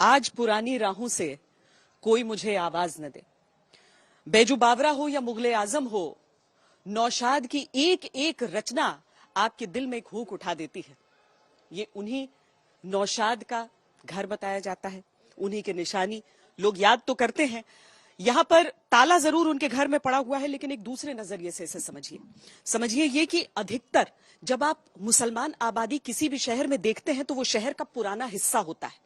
आज पुरानी राहों से कोई मुझे आवाज न दे। बैजू बावरा हो या मुगले आजम हो, नौशाद की एक एक रचना आपके दिल में एक हुक उठा देती है। ये उन्हीं नौशाद का घर बताया जाता है, उन्हीं के निशानी लोग याद तो करते हैं। यहां पर ताला जरूर उनके घर में पड़ा हुआ है, लेकिन एक दूसरे नजरिए से इसे समझिए ये कि अधिकतर जब आप मुसलमान आबादी किसी भी शहर में देखते हैं तो वो शहर का पुराना हिस्सा होता है,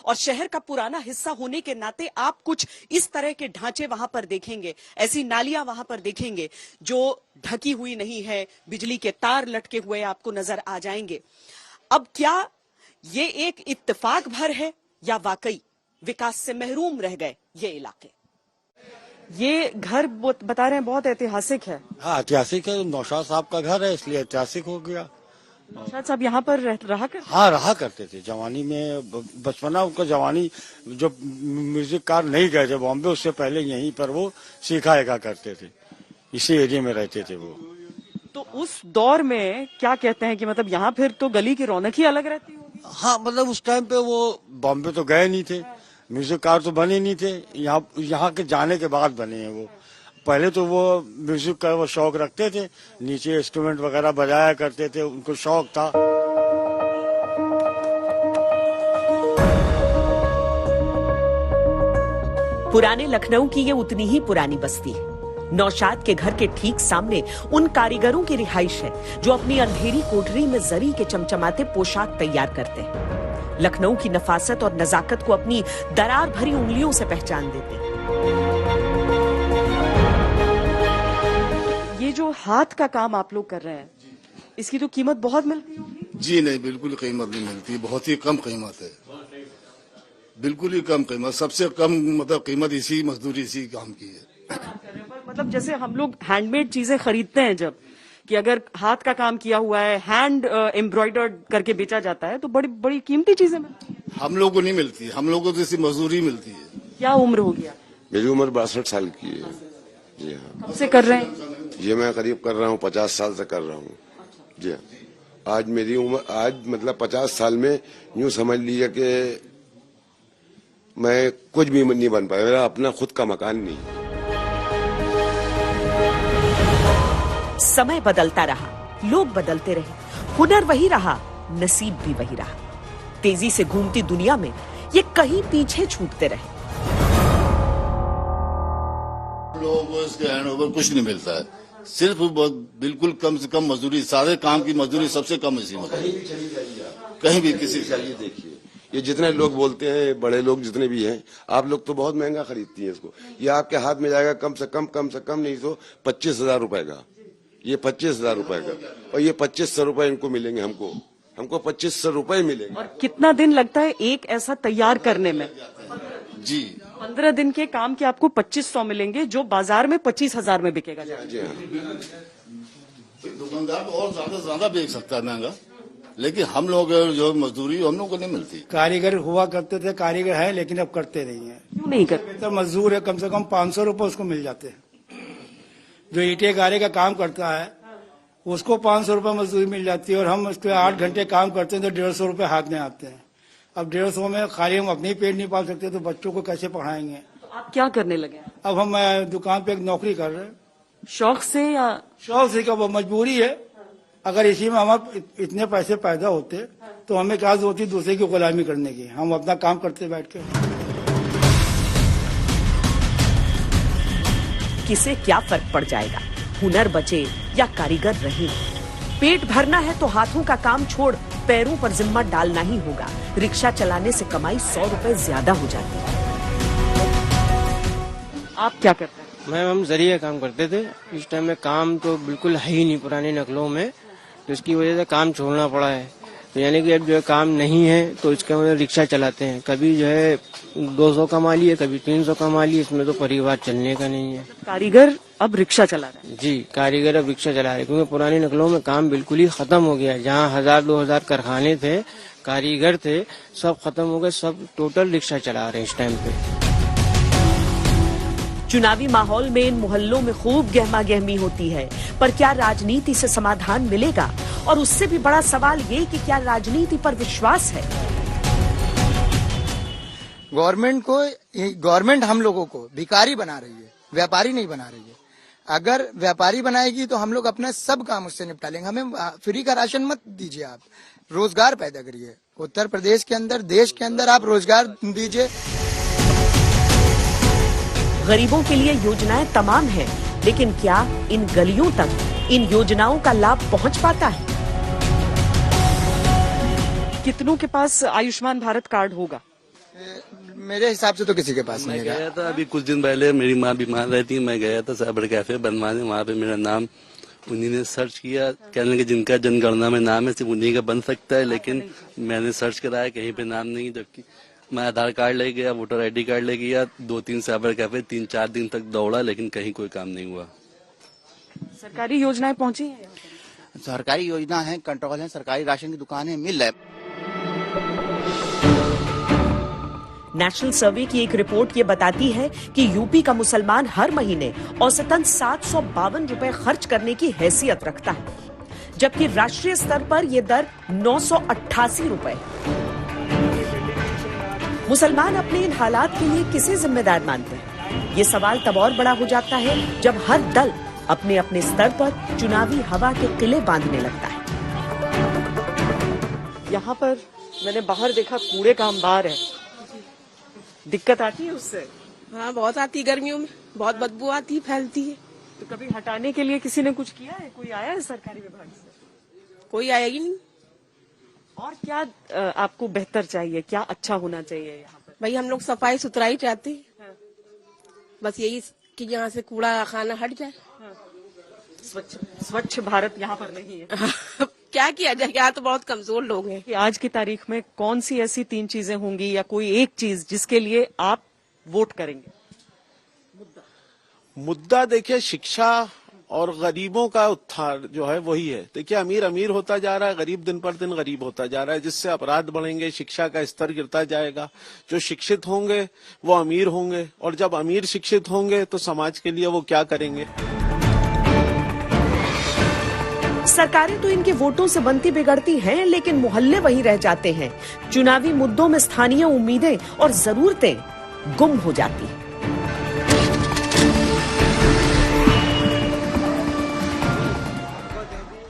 और शहर का पुराना हिस्सा होने के नाते आप कुछ इस तरह के ढांचे वहां पर देखेंगे, ऐसी नालियां वहां पर देखेंगे जो ढकी हुई नहीं है, बिजली के तार लटके हुए आपको नजर आ जाएंगे। अब क्या ये एक इत्तेफाक भर है या वाकई विकास से महरूम रह गए ये इलाके? ये घर बता रहे हैं बहुत ऐतिहासिक है। हाँ, ऐतिहासिक है। नौशाद साहब का घर है, इसलिए ऐतिहासिक हो गया। नौशाद साहब यहाँ पर रहा करते? हाँ, रहा करते थे जवानी में। बचपना उनका, जवानी जब म्यूजिक कार नहीं गए थे बॉम्बे, उससे पहले यहीं पर वो सिखाएगा करते थे, इसी एरिया में रहते थे वो। तो उस दौर में क्या कहते हैं कि मतलब यहाँ फिर तो गली की रौनक ही अलग रहती होगी? हाँ, मतलब उस टाइम पे वो बॉम्बे तो गए नहीं थे, म्यूजिक कार तो बने नहीं थे, यहाँ के जाने के बाद बने हैं वो। पहले तो वो म्यूजिक का वो शौक रखते थे, नीचे इंस्ट्रूमेंट वगैरह बजाया करते थे, उनको शौक था। पुराने लखनऊ की ये उतनी ही पुरानी बस्ती है। नौशाद के घर के ठीक सामने उन कारीगरों की रिहाइश है जो अपनी अंधेरी कोठरी में जरी के चमचमाते पोशाक तैयार करते हैं। लखनऊ की नफासत और नजाकत को अपनी दरार भरी उंगलियों से पहचान देते हैं। ये जो हाथ का काम आप लोग कर रहे हैं, इसकी तो कीमत बहुत मिलती होगी? जी नहीं, बिल्कुल कीमत नहीं मिलती, बहुत ही कम कीमत है, बिल्कुल ही कम कीमत। सबसे कम मतलब कीमत इसी मजदूरी इसी काम की है। मतलब जैसे हम लोग हैंडमेड चीजें खरीदते हैं जब, कि अगर हाथ का काम किया हुआ है, हैंड एम्ब्रॉयडर्ड करके बेचा जाता है तो बड़ी बड़ी कीमती चीजें मिलती हैं। हम लोग को नहीं मिलती, हम लोग को तो इसी मजदूरी मिलती है। क्या उम्र हो गया? मेरी उम्र 62 साल की है। जी हाँ। कब से कर रहे हैं? ये मैं करीब कर रहा हूँ 50 साल से कर रहा हूँ। जी हाँ। आज मेरी उम्र, आज मतलब 50 साल में यूँ समझ लीजिए कि मैं कुछ भी नहीं बन पाया, मेरा अपना खुद का मकान नहीं। समय बदलता रहा, लोग बदलते रहे, हुनर वही रहा, नसीब भी वही रहा। तेजी से घूमती दुनिया में ये कहीं पीछे छूटते रहे। लोगों को इसके हैंड ओवर कुछ नहीं मिलता है, सिर्फ बिल्कुल कम से कम मजदूरी, सारे काम की मजदूरी सबसे कम इसी में। कहीं भी किसी चलिए देखिए, ये जितने लोग बोलते हैं, बड़े लोग जितने भी हैं, आप लोग तो बहुत महंगा खरीदती हैं इसको। ये आपके हाथ में जाएगा कम से कम नहीं तो 25,000 रुपए का। ये 25,000 रुपए का, और ये 2500 रुपए इनको मिलेंगे, हमको 2500 रुपए मिलेंगे। और कितना दिन लगता है एक ऐसा तैयार करने में? जी 15 दिन के काम के आपको 2500 मिलेंगे, जो बाजार में 25,000 में बिकेगा। जी हाँ। दुकानदार तो और ज्यादा बेच सकता है महंगा, लेकिन हम लोग जो मजदूरी हम लोग को नहीं मिलती। कारीगर हुआ करते थे, कारीगर है लेकिन अब करते नहीं है। क्यों नहीं करते? तो मजदूर है, कम से कम 500 रुपए उसको मिल जाते हैं। जो ईंटे गारे का काम करता है उसको 500 रुपए मजदूरी मिल जाती है, और हम उसके 8 घंटे काम करते हैं तो 150 रुपए हाथ में आते हैं। अब 150 में खाली हम अपनी पेट नहीं पाल सकते तो बच्चों को कैसे पढ़ाएंगे? तो आप क्या करने लगे? अब हम दुकान पे एक नौकरी कर रहे हैं। शौक से या? शौक से, क्या वो मजबूरी है। अगर इसी में हमारे इतने पैसे पैदा होते तो हमें क्या जरूरत थी दूसरे की गुलामी करने की? हम अपना काम करते बैठ के। किसे क्या फर्क पड़ जाएगा, हुनर बचे या कारीगर रहे? पेट भरना है तो हाथों का काम छोड़ पैरों पर जिम्मा डालना ही होगा। रिक्शा चलाने से कमाई 100 रुपए ज्यादा हो जाती है। आप क्या करते हैं? मैम हम जरिए काम करते थे। इस टाइम में काम तो बिल्कुल है ही नहीं पुराने नकलों में, तो इसकी वजह से काम छोड़ना पड़ा है। तो यानी कि अब जो है काम नहीं है तो इसके वजह रिक्शा चलाते हैं। कभी जो है 200 कमा लिए, कभी 300 कमा लिए, इसमें तो परिवार चलने का नहीं है। कारीगर अब रिक्शा चला रहा है? जी, कारीगर अब रिक्शा चला रहे, क्योंकि पुरानी नकलों में काम बिल्कुल ही खत्म हो गया। जहाँ 1000-2000 कारखाने थे, कारीगर थे, सब खत्म हो गए, सब टोटल रिक्शा चला रहे हैं इस टाइम पे। चुनावी माहौल में इन मोहल्लों में खूब गहमा गहमी होती है, पर क्या राजनीति से समाधान मिलेगा? और उससे भी बड़ा सवाल ये कि क्या राजनीति पर विश्वास है? गवर्नमेंट हम लोगों को भिखारी बना रही है, व्यापारी नहीं बना रही है। अगर व्यापारी बनाएगी तो हम लोग अपना सब काम उससे निपटा लेंगे। हमें फ्री का राशन मत दीजिए, आप रोजगार पैदा करिए। उत्तर प्रदेश के अंदर, देश के अंदर आप रोजगार दीजिए। गरीबों के लिए योजनाएं तमाम हैं, लेकिन क्या इन गलियों तक इन योजनाओं का लाभ पहुंच पाता है? कितनों के पास आयुष्मान भारत कार्ड होगा? मेरे हिसाब से तो किसी के पास नहीं है। मैं गया था अभी कुछ दिन पहले, मेरी माँ बीमार रहती है, मैं गया था साइबर कैफे बनवाने, वहाँ पे मेरा नाम उन्हीं ने सर्च किया, कहने लगे जिनका जनगणना में नाम है सिर्फ उन्हीं का बन सकता है, लेकिन मैंने सर्च कराया कहीं पे नाम नहीं, जबकि मैं आधार कार्ड ले गया, वोटर आईडी कार्ड ले गया, 2-3 साइबर कैफे 3-4 दिन तक दौड़ा, लेकिन कहीं कोई काम नहीं हुआ। सरकारी योजनाएं पहुंची हैं? सरकारी योजना है, कंट्रोल है, सरकारी राशन की दुकानें मिल रहा है। नेशनल सर्वे की एक रिपोर्ट ये बताती है कि यूपी का मुसलमान हर महीने औसतन 752 रुपए खर्च करने की हैसियत रखता है, जबकि राष्ट्रीय स्तर पर यह दर 988 रुपए। मुसलमान अपने इन हालात के लिए किसे जिम्मेदार मानते हैं? ये सवाल तब और बड़ा हो जाता है जब हर दल अपने अपने स्तर पर चुनावी हवा के किले बांधने लगता है। यहाँ पर मैंने बाहर देखा कूड़े का अंबार है, दिक्कत आती है उससे? हाँ, बहुत आती है, गर्मियों में बहुत बदबू आती है, फैलती है। तो कभी हटाने के लिए किसी ने कुछ किया है? कोई आया है सरकारी विभाग से? कोई आया ही नहीं। और क्या आपको बेहतर चाहिए, क्या अच्छा होना चाहिए यहाँ पर? भाई हम लोग सफाई सुथराई चाहते हैं, बस यही कि यहाँ से कूड़ा खाना हट जाए। स्वच्छ भारत यहाँ पर नहीं है। क्या किया जाए, यहाँ तो बहुत कमजोर लोग हैं। कि आज की तारीख में कौन सी ऐसी 3 चीजें होंगी या कोई एक चीज जिसके लिए आप वोट करेंगे? मुद्दा देखिए, शिक्षा और गरीबों का उत्थान जो है वही है। देखिए, अमीर अमीर होता जा रहा है, गरीब दिन पर दिन गरीब होता जा रहा है, जिससे अपराध बढ़ेंगे, शिक्षा का स्तर गिरता जाएगा। जो शिक्षित होंगे वो अमीर होंगे, और जब अमीर शिक्षित होंगे तो समाज के लिए वो क्या करेंगे? सरकारें तो इनके वोटों से बनती बिगड़ती हैं, लेकिन मोहल्ले वहीं रह जाते हैं। चुनावी मुद्दों में स्थानीय उम्मीदें और जरूरतें गुम हो जाती हैं।